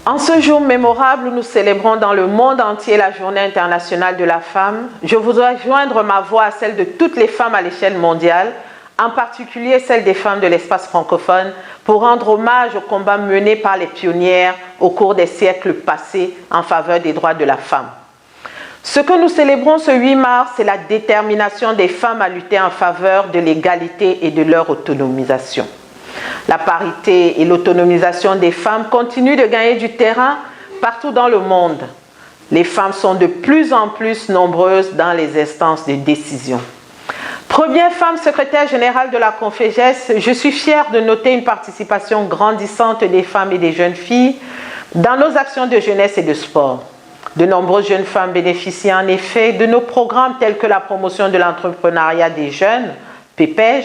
En ce jour mémorable où nous célébrons dans le monde entier la Journée internationale de la femme, je voudrais joindre ma voix à celle de toutes les femmes à l'échelle mondiale, en particulier celle des femmes de l'espace francophone, pour rendre hommage au combat mené par les pionnières au cours des siècles passés en faveur des droits de la femme. Ce que nous célébrons ce 8 mars, c'est la détermination des femmes à lutter en faveur de l'égalité et de leur autonomisation. La parité et l'autonomisation des femmes continuent de gagner du terrain partout dans le monde. Les femmes sont de plus en plus nombreuses dans les instances de décision. Première femme secrétaire générale de la Confégesse, je suis fière de noter une participation grandissante des femmes et des jeunes filles dans nos actions de jeunesse et de sport. De nombreuses jeunes femmes bénéficient en effet de nos programmes tels que la promotion de l'entrepreneuriat des jeunes, PEPEJ,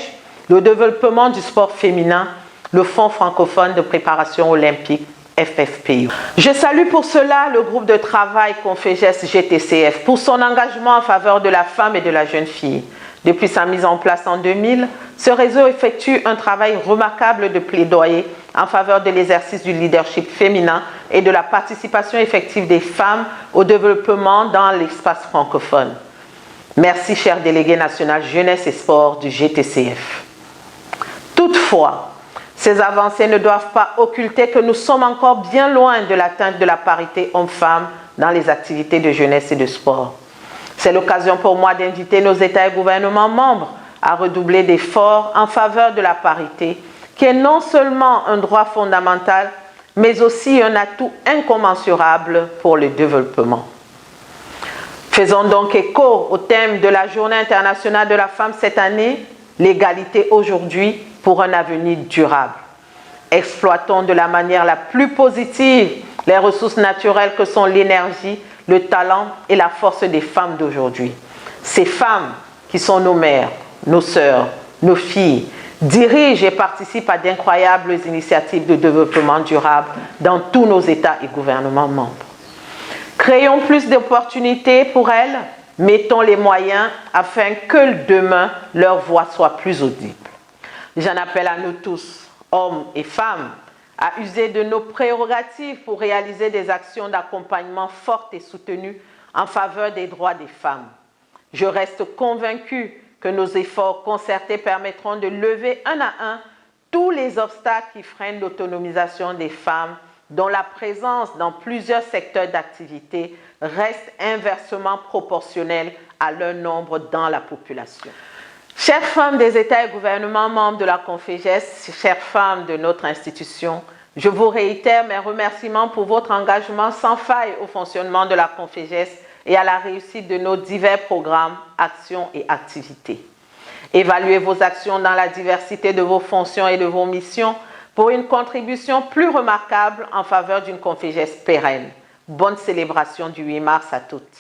le développement du sport féminin, le Fonds francophone de préparation olympique, FFPO. Je salue pour cela le groupe de travail Confégesse GTCF pour son engagement en faveur de la femme et de la jeune fille. Depuis sa mise en place en 2000, ce réseau effectue un travail remarquable de plaidoyer en faveur de l'exercice du leadership féminin et de la participation effective des femmes au développement dans l'espace francophone. Merci, cher délégué national jeunesse et sport du GTCF. Toutefois, ces avancées ne doivent pas occulter que nous sommes encore bien loin de l'atteinte de la parité homme-femme dans les activités de jeunesse et de sport. C'est l'occasion pour moi d'inviter nos États et gouvernements membres à redoubler d'efforts en faveur de la parité, qui est non seulement un droit fondamental, mais aussi un atout incommensurable pour le développement. Faisons donc écho au thème de la Journée internationale de la femme cette année, l'égalité aujourd'hui pour un avenir durable. Exploitons de la manière la plus positive les ressources naturelles que sont l'énergie, le talent et la force des femmes d'aujourd'hui. Ces femmes qui sont nos mères, nos sœurs, nos filles, dirigent et participent à d'incroyables initiatives de développement durable dans tous nos États et gouvernements membres. Créons plus d'opportunités pour elles, mettons les moyens afin que demain leur voix soit plus audible. J'en appelle à nous tous, hommes et femmes, à user de nos prérogatives pour réaliser des actions d'accompagnement fortes et soutenues en faveur des droits des femmes. Je reste convaincue que nos efforts concertés permettront de lever un à un tous les obstacles qui freinent l'autonomisation des femmes, dont la présence dans plusieurs secteurs d'activité reste inversement proportionnelle à leur nombre dans la population. Chères femmes des États et gouvernements membres de la Confégesse, chères femmes de notre institution, je vous réitère mes remerciements pour votre engagement sans faille au fonctionnement de la Confégesse et à la réussite de nos divers programmes, actions et activités. Évaluez vos actions dans la diversité de vos fonctions et de vos missions pour une contribution plus remarquable en faveur d'une Confégesse pérenne. Bonne célébration du 8 mars à toutes.